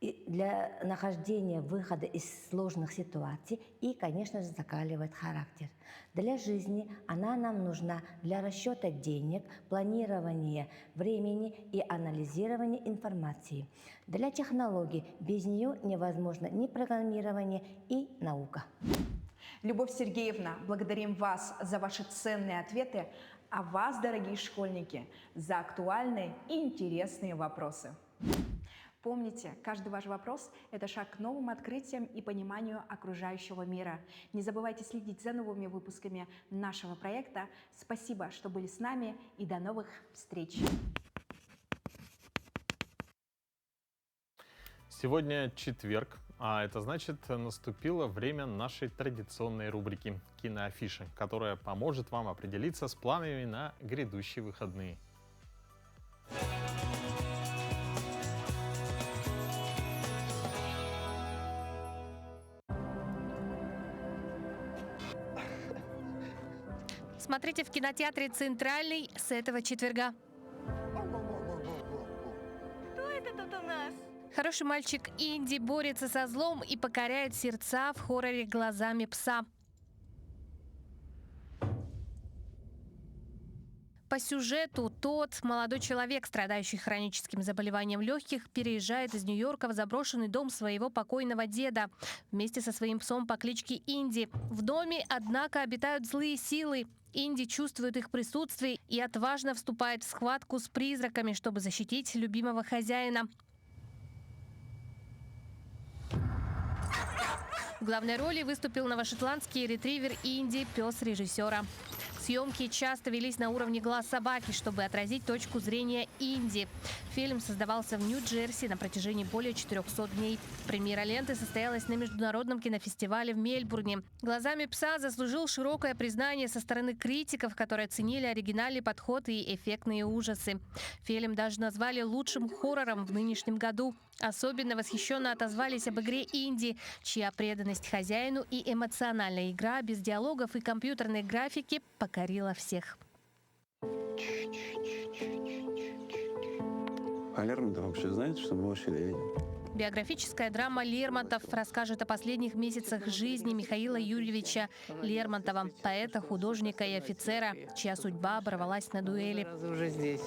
S12: и для нахождения выхода из сложных ситуаций и, конечно же, закаливает характер. Для жизни она нам нужна для расчета денег, планирования времени и анализирования информации. Для технологий без нее невозможно ни программирование и наука.
S21: Любовь Сергеевна, благодарим вас за ваши ценные ответы, а вас, дорогие школьники, за актуальные и интересные вопросы. Помните, каждый ваш вопрос – это шаг к новым открытиям и пониманию окружающего мира. Не забывайте следить за новыми выпусками нашего проекта. Спасибо, что были с нами, и до новых встреч!
S1: Сегодня четверг, а это значит, наступило время нашей традиционной рубрики «Киноафиши», которая поможет вам определиться с планами на грядущие выходные.
S8: Смотрите в кинотеатре «Центральный» с этого четверга.
S24: Кто это тут у нас?
S8: Хороший мальчик Инди борется со злом и покоряет сердца в хорроре «Глазами пса». По сюжету тот молодой человек, страдающий хроническим заболеванием легких, переезжает из Нью-Йорка в заброшенный дом своего покойного деда вместе со своим псом по кличке Инди. В доме, однако, обитают злые силы. Инди чувствует их присутствие и отважно вступает в схватку с призраками, чтобы защитить любимого хозяина. В главной роли выступил новошотландский ретривер Инди, пес режиссера. Съемки часто велись на уровне глаз собаки, чтобы отразить точку зрения Инди. Фильм создавался в Нью-Джерси на протяжении более 400 дней. Премьера ленты состоялась на международном кинофестивале в Мельбурне. «Глазами пса» заслужил широкое признание со стороны критиков, которые оценили оригинальный подход и эффектные ужасы. Фильм даже назвали лучшим хоррором в нынешнем году. Особенно восхищенно отозвались об игре Инди, чья преданность хозяину и эмоциональная игра без диалогов и компьютерной графики покорила всех.
S2: А Лермонтов вообще знает, что мы вообще видим?
S8: Биографическая драма «Лермонтов» расскажет о последних месяцах жизни Михаила Юрьевича Лермонтова, поэта, художника и офицера, чья судьба оборвалась на дуэли.
S2: Уже здесь.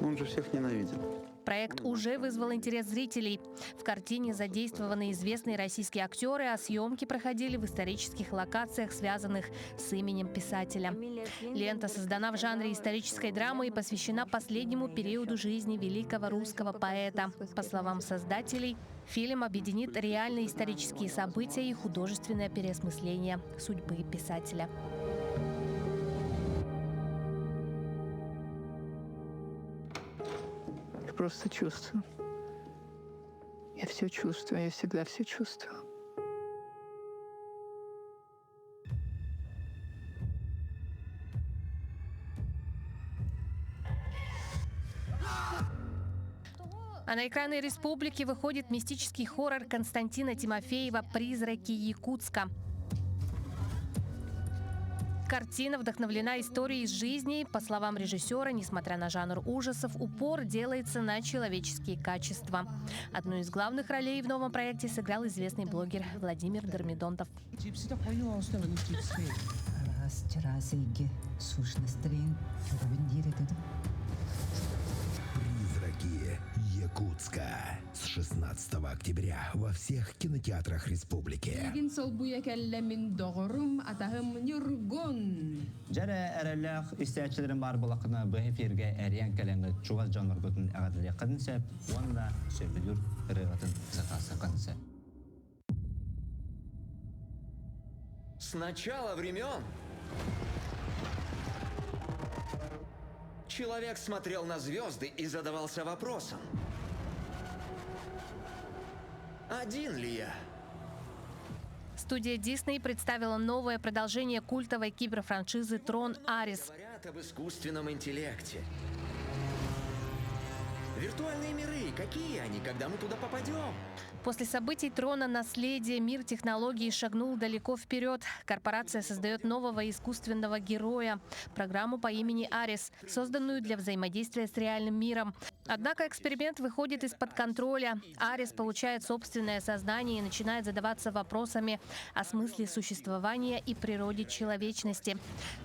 S2: Он же всех ненавидит.
S8: Проект уже вызвал интерес зрителей. В картине задействованы известные российские актеры, а съемки проходили в исторических локациях, связанных с именем писателя. Лента создана в жанре исторической драмы и посвящена последнему периоду жизни великого русского поэта. По словам создателей, фильм объединит реальные исторические события и художественное переосмысление судьбы писателя.
S4: Просто чувствую. Я все чувствую, я всегда все чувствую.
S8: А на экраны республики выходит мистический хоррор Константина Тимофеева «Призраки Якутска». Картина вдохновлена историей из жизни. По словам режиссера, несмотря на жанр ужасов, упор делается на человеческие качества. Одну из главных ролей в новом проекте сыграл известный блогер Владимир Дормидонтов.
S5: «Призраки Якутска» с 16 октября во всех кинотеатрах республики.
S6: Жара әрәләх истәчләрен бар булакны бу эфиргә әрян кәләңгә чугаз жанргытын әгәдле кадынса, онда сөбүр рәватын закасы канса.
S25: С начала времен человек смотрел на звезды и задавался вопросом: один ли я?
S8: Студия Disney представила новое продолжение культовой киберфраншизы «Трон Арис».
S25: Говорят об искусственном интеллекте. Виртуальные миры, какие они, когда мы туда попадем?
S8: После событий «Трона. Наследие» мир технологий шагнул далеко вперед. Корпорация создает нового искусственного героя, программу по имени Арис, созданную для взаимодействия с реальным миром. Однако эксперимент выходит из-под контроля. Арис получает собственное сознание и начинает задаваться вопросами о смысле существования и природе человечности.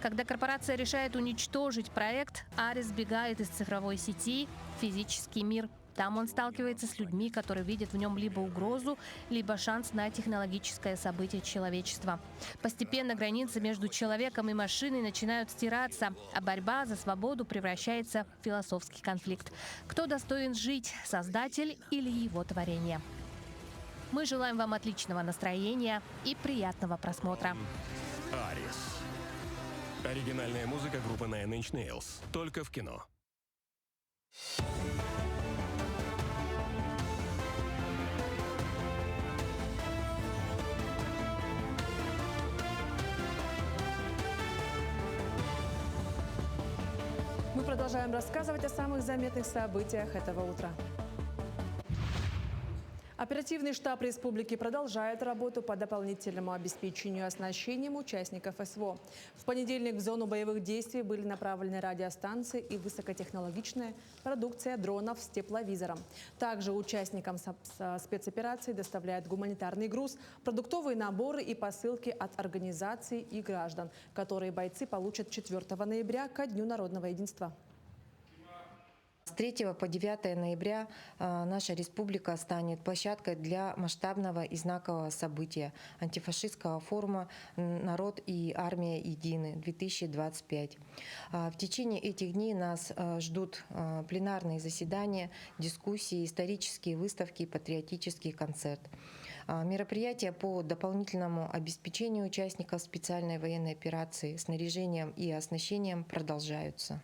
S8: Когда корпорация решает уничтожить проект, Арис сбегает из цифровой сети в физический мир. Там он сталкивается с людьми, которые видят в нем либо угрозу, либо шанс на технологическое событие человечества. Постепенно границы между человеком и машиной начинают стираться, а борьба за свободу превращается в философский конфликт. Кто достоин жить, создатель или его творение? Мы желаем вам отличного настроения и приятного просмотра.
S26: Арис. Оригинальная музыка группы Nine Inch Nails. Только в кино.
S21: Мы продолжаем рассказывать о самых заметных событиях этого утра. Оперативный штаб республики продолжает работу по дополнительному обеспечению оснащением участников СВО. В понедельник в зону боевых действий были направлены радиостанции и высокотехнологичная продукция дронов с тепловизором. Также участникам спецоперации доставляют гуманитарный груз, продуктовые наборы и посылки от организаций и граждан, которые бойцы получат 4 ноября ко Дню народного единства.
S27: С 3 по 9 ноября наша республика станет площадкой для масштабного и знакового события – антифашистского форума «Народ и армия едины-2025». В течение этих дней нас ждут пленарные заседания, дискуссии, исторические выставки и патриотический концерт. Мероприятия по дополнительному обеспечению участников специальной военной операции снаряжением и оснащением продолжаются.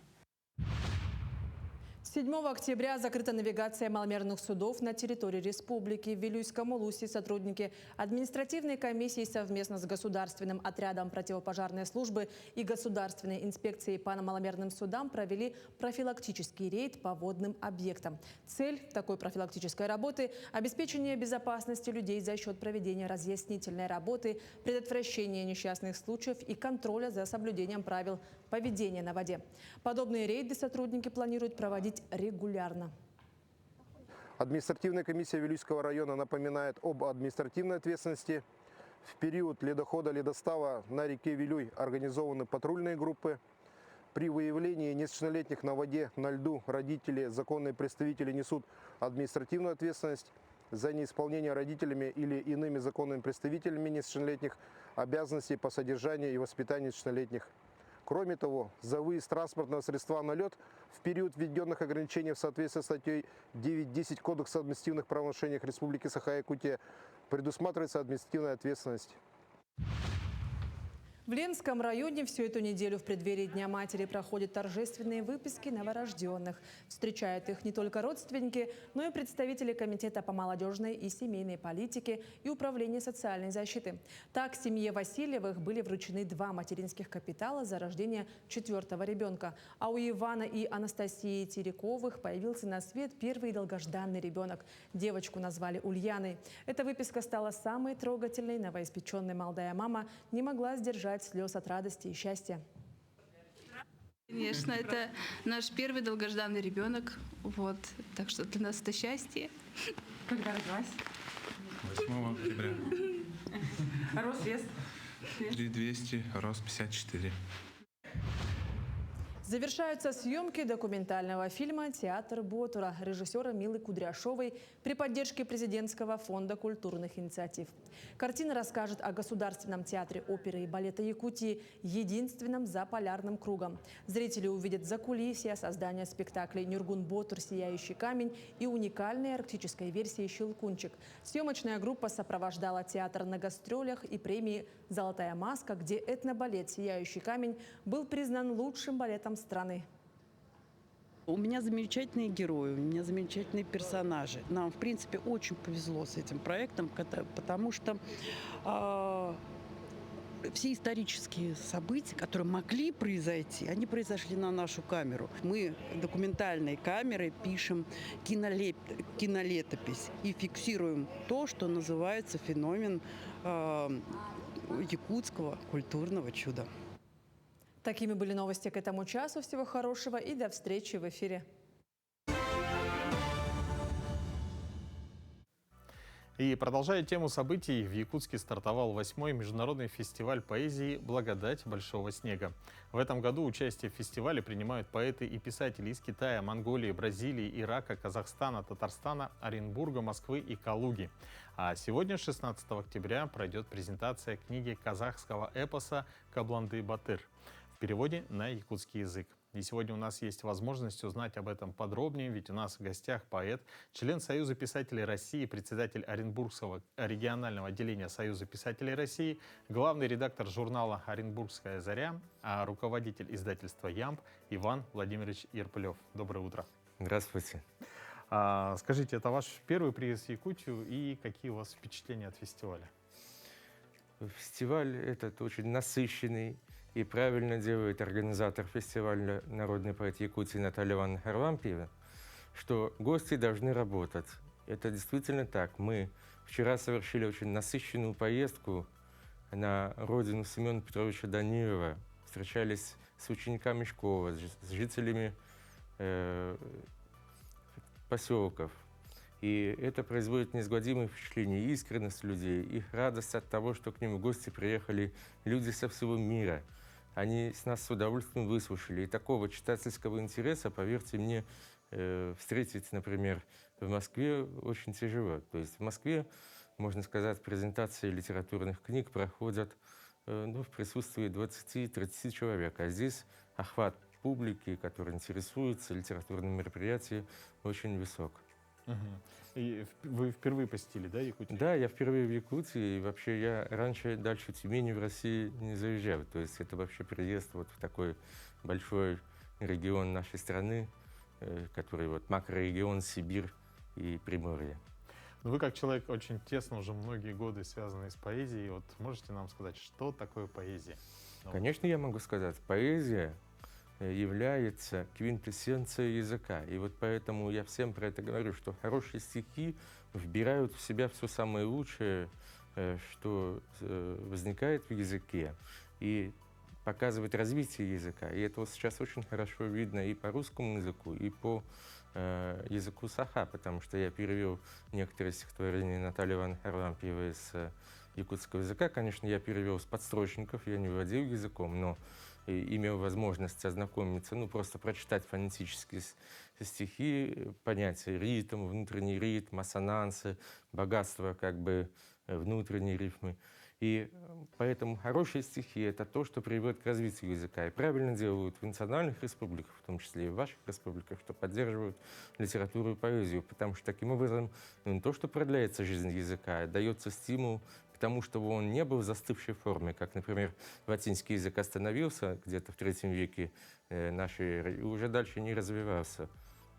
S21: 7 октября закрыта навигация маломерных судов на территории республики. В Вилюйском Улусе сотрудники административной комиссии совместно с Государственным отрядом противопожарной службы и Государственной инспекцией по маломерным судам провели профилактический рейд по водным объектам. Цель такой профилактической работы – обеспечение безопасности людей за счет проведения разъяснительной работы, предотвращения несчастных случаев и контроля за соблюдением правил поведения на воде. Подобные рейды сотрудники планируют проводить регулярно.
S7: Административная комиссия Вилюйского района напоминает об административной ответственности. В период ледохода-ледостава на реке Вилюй организованы патрульные группы. При выявлении несовершеннолетних на воде, на льду родители, законные представители несут административную ответственность. За неисполнение родителями или иными законными представителями несовершеннолетних обязанностей по содержанию и воспитанию несовершеннолетних. Кроме того, за выезд транспортного средства на лед в период введенных ограничений в соответствии с статьей 9.10 Кодекса об административных правонарушениях Республики Саха-Якутия предусматривается административная ответственность.
S21: В Ленском районе всю эту неделю в преддверии Дня матери проходят торжественные выписки новорожденных. Встречают их не только родственники, но и представители Комитета по молодежной и семейной политике и Управления социальной защиты. Так, семье Васильевых были вручены 2 материнских капитала за рождение 4-го ребенка. А у Ивана и Анастасии Терековых появился на свет первый долгожданный ребенок. Девочку назвали Ульяной. Эта выписка стала самой трогательной. Новоиспеченная молодая мама не могла сдержать слез от радости и счастья.
S9: Конечно, это наш первый долгожданный ребенок. Вот. Так что для нас это счастье.
S21: Когда родилась?
S20: 8 октября.
S21: Рост, вес?
S20: 3200, рост 54.
S21: Завершаются съемки документального фильма «Театр Ботура» режиссера Милы Кудряшовой при поддержке Президентского фонда культурных инициатив. Картина расскажет о Государственном театре оперы и балета Якутии, единственном за полярным кругом. Зрители увидят закулисье создания спектаклей «Нюргун Ботур. Сияющий камень» и уникальной арктической версии «Щелкунчик». Съемочная группа сопровождала театр на гастролях и премии «Золотая маска», где этнобалет «Сияющий камень» был признан лучшим балетом страны.
S10: У меня замечательные герои, у меня замечательные персонажи. Нам, в принципе, очень повезло с этим проектом, потому что все исторические события, которые могли произойти, они произошли на нашу камеру. Мы документальной камерой пишем кинолетопись и фиксируем то, что называется феномен якутского культурного чуда.
S21: Такими были новости к этому часу. Всего хорошего и до встречи в эфире.
S1: И продолжая тему событий, в Якутске стартовал 8-й международный фестиваль поэзии «Благодать большого снега». В этом году участие в фестивале принимают поэты и писатели из Китая, Монголии, Бразилии, Ирака, Казахстана, Татарстана, Оренбурга, Москвы и Калуги. А сегодня, 16 октября, пройдет презентация книги казахского эпоса «Кабланды Батыр» в переводе на якутский язык. И сегодня у нас есть возможность узнать об этом подробнее, ведь у нас в гостях поэт, член Союза писателей России, председатель Оренбургского регионального отделения Союза писателей России, главный редактор журнала «Оренбургская заря», а руководитель издательства «Ямб» Иван Владимирович Ерпылев. Доброе утро.
S11: Здравствуйте.
S1: Скажите, это ваш первый приезд в Якутию и какие у вас впечатления от фестиваля?
S11: Фестиваль этот очень насыщенный. И правильно делает организатор фестиваля «Народный поэт Якутии» Наталья Ивановна Харлампиева, что гости должны работать. Это действительно так. Мы вчера совершили очень насыщенную поездку на родину Семена Петровича Данилова. Встречались с учениками школы, с жителями поселков. И это производит неизгладимое впечатление, искренность людей, их радость от того, что к ним в гости приехали люди со всего мира. Они нас с удовольствием выслушали. И такого читательского интереса, поверьте мне, встретить, например, в Москве очень тяжело. То есть в Москве, можно сказать, презентации литературных книг проходят в присутствии 20-30 человек. А здесь охват публики, которая интересуется литературным мероприятием, очень высок.
S1: И вы впервые посетили, да, Якутию?
S11: Да, я впервые в Якутии, и вообще я раньше дальше Тюмени в России не заезжал. То есть это вообще приезд вот в такой большой регион нашей страны, который вот макрорегион Сибирь и Приморье.
S1: Вы как человек очень тесно уже многие годы связанный с поэзией, вот можете нам сказать, что такое поэзия?
S11: Конечно, я могу сказать, поэзия является квинтэссенцией языка. И вот поэтому я всем про это говорю, что хорошие стихи вбирают в себя все самое лучшее, что возникает в языке, и показывает развитие языка. И это вот сейчас очень хорошо видно и по русскому языку, и по языку саха, потому что я перевел некоторые стихотворения Натальи Ивановны Харлампиевой с якутского языка. Конечно, я перевел с подстрочников, я не владею языком, но имел возможность ознакомиться, ну, просто прочитать фонетические стихи, понять ритм, внутренний ритм, ассонансы, богатство как бы внутренней рифмы. И поэтому хорошие стихи — это то, что приводит к развитию языка. И правильно делают в национальных республиках, в том числе и в ваших республиках, что поддерживают литературу и поэзию, потому что таким образом не то, что продляется жизнь языка, а дается стимул к тому, чтобы он не был в застывшей форме, как, например, латинский язык остановился где-то в III веке нашей эры и уже дальше не развивался.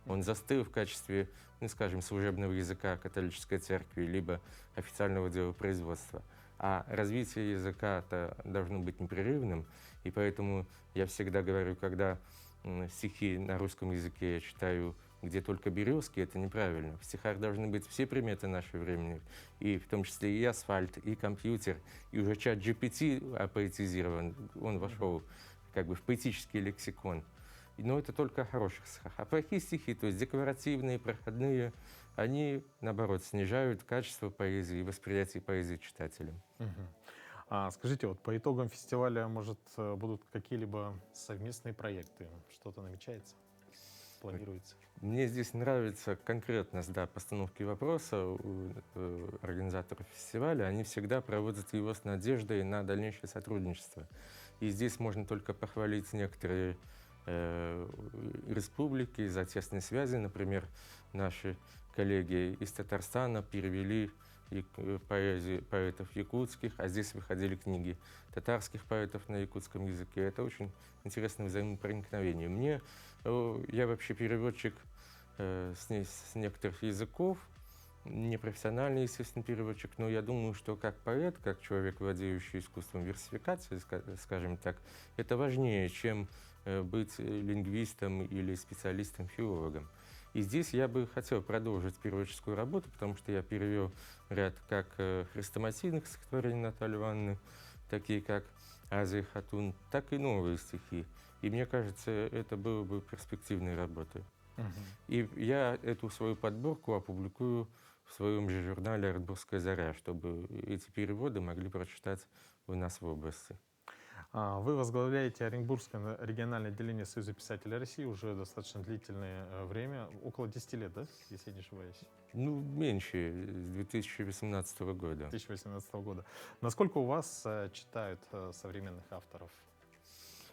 S11: Он застыл в качестве, ну, скажем, служебного языка католической церкви, либо официального дела производства. А развитие языка-то должно быть непрерывным, и поэтому я всегда говорю, когда стихи на русском языке я читаю где только березки, это неправильно. В стихах должны быть все приметы нашего времени, и в том числе и асфальт, и компьютер, и уже чат GPT апоэтизирован, он вошел как бы в поэтический лексикон. Но это только о хороших стихах. А плохие стихи, то есть декларативные, проходные, они, наоборот, снижают качество поэзии и восприятие поэзии читателям.
S1: Скажите, вот по итогам фестиваля, может, будут какие-либо совместные проекты? Что-то намечается? Планируется?
S11: Мне здесь нравится конкретность, да, постановки вопроса у организаторов фестиваля. Они всегда проводят его с надеждой на дальнейшее сотрудничество. И здесь можно только похвалить некоторые республики за тесные связи. Например, наши коллеги из Татарстана перевели поэзию поэтов якутских, а здесь выходили книги татарских поэтов на якутском языке. Это очень интересное взаимопроникновение. Я вообще переводчик с некоторых языков, не профессиональный, естественно, переводчик, но я думаю, что как поэт, как человек, владеющий искусством версификации, скажем так, это важнее, чем быть лингвистом или специалистом-филологом. И здесь я бы хотел продолжить переводческую работу, потому что я перевел ряд как хрестоматийных стихотворений Натальи Ивановны, такие как Азия Хатун, так и новые стихи. И мне кажется, это было бы перспективной работой. И я эту свою подборку опубликую в своем же журнале «Оренбургская заря», чтобы эти переводы могли прочитать у нас в области.
S1: Вы возглавляете Оренбургское региональное отделение Союза писателей России уже достаточно длительное время, около 10 лет, да, если я не ошибаюсь?
S11: Ну, меньше, с 2018 года.
S1: 2018 года. Насколько у вас читают современных авторов?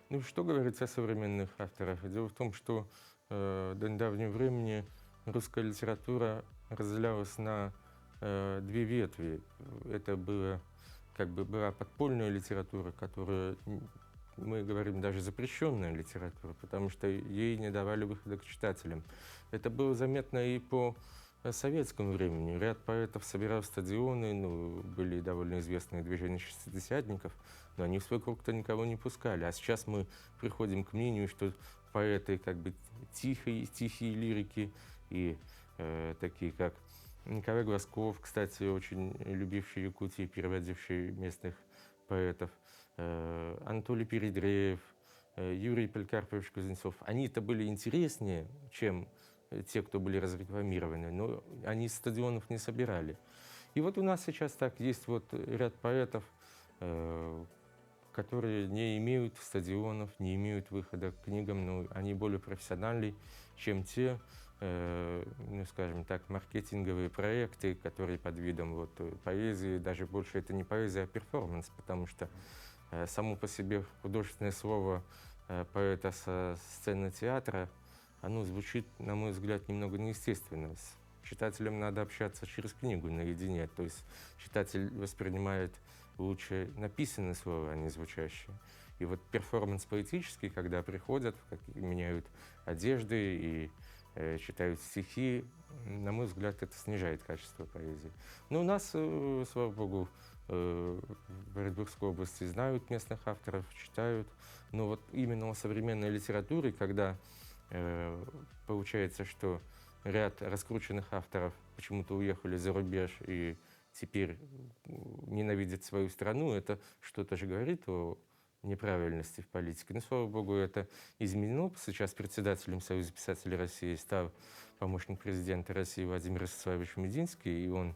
S11: Ну, что говорить о современных авторах? Дело в том, что до недавнего времени русская литература разделялась на две ветви. Это была подпольная литература, которая, мы говорим, даже запрещенная литература, потому что ей не давали выхода к читателям. Это было заметно и по советскому времени. Ряд поэтов собирал стадионы, были довольно известные движения шестидесятников, но они в свой круг-то никого не пускали. А сейчас мы приходим к мнению, что поэты тихие лирики и такие как Николай Глазков, кстати, очень любивший Якутию, переводивший местных поэтов, Анатолий Передреев, Юрий Поликарпович Кузнецов. Они-то были интереснее, чем те, кто были разрекламированы, но они стадионов не собирали. И вот у нас сейчас так есть вот ряд поэтов, которые не имеют стадионов, не имеют выхода к книгам, но они более профессиональны, чем те, скажем так, маркетинговые проекты, которые под видом поэзии, даже больше это не поэзия, а перформанс, потому что само по себе художественное слово поэта со сцены театра, оно звучит, на мой взгляд, немного неестественно. читателям надо общаться через книгу наедине. То есть читатель воспринимает лучше написанные слова, а не звучащие. И вот перформанс поэтический, когда приходят, меняют одежды и читают стихи, на мой взгляд, это снижает качество поэзии. Но у нас, слава богу, в Оренбургской области знают местных авторов, читают. Но вот именно о современной литературе, когда получается, что ряд раскрученных авторов почему-то уехали за рубеж и теперь ненавидят свою страну, это что-то же говорит о неправильности в политике. Но, слава богу, это изменено. Сейчас председателем Союза писателей России стал помощник президента России Владимир Ростиславович Мединский, и он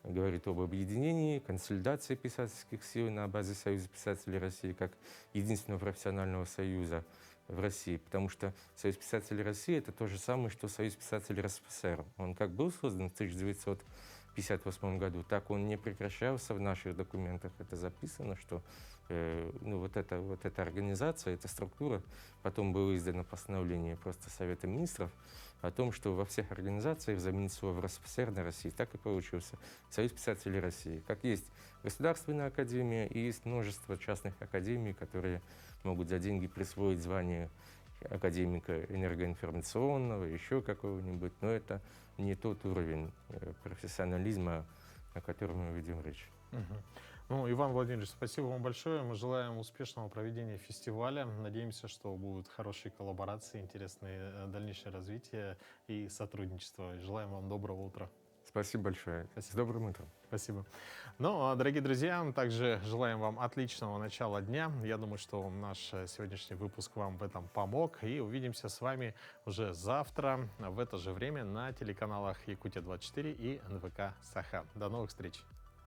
S11: говорит об объединении, консолидации писательских сил на базе Союза писателей России как единственного профессионального союза в России, потому что Союз писателей России — это то же самое, что Союз писателей РСФСР. Он как был создан в 1958 году, так он не прекращался. В наших документах это записано, что вот эта организация, эта структура, потом было издано постановление просто Совета министров о том, что во всех организациях заменить слово РСФСР на России. Так и получился Союз писателей России. Как есть государственная академия и есть множество частных академий, которые могут за деньги присвоить звание академика энергоинформационного, еще какого-нибудь, но это не тот уровень профессионализма, о котором мы ведем речь.
S1: Ну, Иван Владимирович, спасибо вам большое. Мы желаем успешного проведения фестиваля. Надеемся, что будут хорошие коллаборации, интересное дальнейшее развитие и сотрудничество. Желаем вам доброго утра.
S11: Спасибо большое. С добрым утром.
S1: Спасибо. Ну, а, дорогие друзья, также желаем вам отличного начала дня. Я думаю, что наш сегодняшний выпуск вам в этом помог. И увидимся с вами уже завтра в это же время на телеканалах Якутия-24 и НВК Саха. До новых встреч.